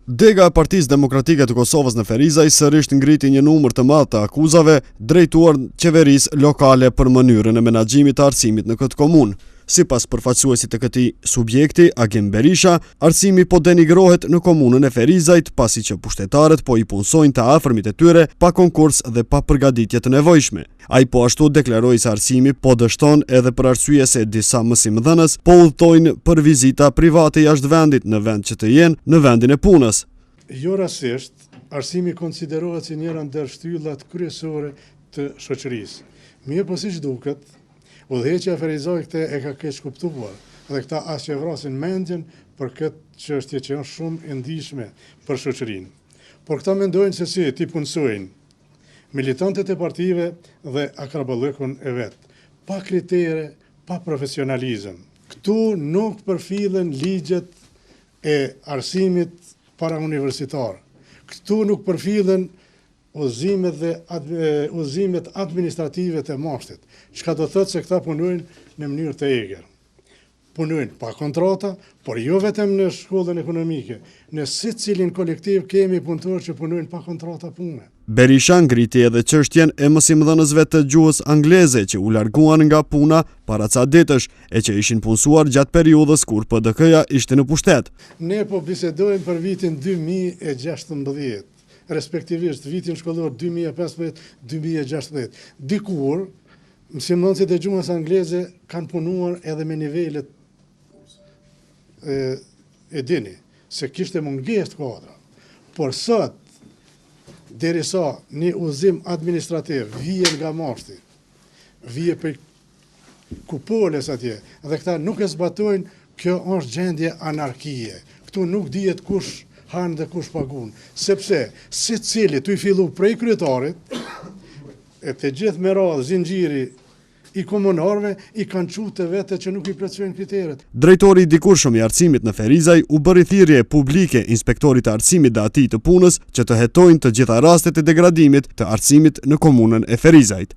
Dega e Partisë Demokratike të Kosovës në Ferizaj sërish ngriti një numër të madh të akuzave drejtuar qeverisë lokale për mënyrën e menaxhimit të arsimit në këtë komunë. Sipas përfaqësuesit të këtij subjekti, Agim Berisha, arsimi po denigrohet në komunën e Ferizajt pasi që pushtetarët po i punsojnë të afërmit e tyre pa konkurs dhe pa përgatitje të nevojshme. Ai po ashtu deklaroi se arsimi po dështon edhe për arsye se disa mësimdhënës po udhtojnë për vizita private jashtë vendit në vend që të jenë në vendin e punës. Jo rastisht, arsimi konsiderohet si njëra ndër shtyllat kryesore të shoqërisë. Mirë po siç duket, udhëheqja e Ferizajt e ka keq kuptuar dhe këta as që vrasin mendjen për këtë çështje që është shumë e ndihshme për shoqërinë. Por këta mendojnë se si ti punsojnë militantët e partive dhe akraballëkun e vet, pa kritere, pa profesionalizëm. Këtu nuk përfillen ligjet e arsimit para universitar. Këtu nuk përfillen udhëzimet administrative të mashtit, çka do thotë se këta punojnë në mënyrë të egër. Punojnë pa kontrata, por jo vetëm në shkollën ekonomike. Në secilin kolektiv kemi punëtorë që punojnë pa kontrata pune. Berisha ngriti edhe çështjen e mësimdhënësve të gjuhës angleze që u larguan nga puna para ca ditësh e që ishin punësuar gjatë periudhës kur PDK-ja ishte në pushtet. Ne po bisedojmë për vitin 2016, respektivisht vitin shkollor 2015-2016. Dikur, mësimdhënësit e gjuhës angleze kanë punuar edhe me nivelet e dini, se kishte mungesë kuadra. Por sot, derisa një udhëzim administrativ vije nga mashti, vije për kupoles atje, dhe këta nuk e zbatojnë, kjo është gjendje anarkie. Këtu nuk dihet kush hanë dhe kush pagun, sepse secili tu i fillu prej kryetarit, e të gjithë me radhë zinxhiri i komunarëve i kanë çuar të vete që nuk i plotësojnë kriteret. Drejtori i dikurshëm i arsimit në Ferizaj u bëri thirrje publike inspektorit të arsimit dhe atij të punës që të hetojnë të gjitha rastet e degradimit të arsimit në komunën e Ferizajt.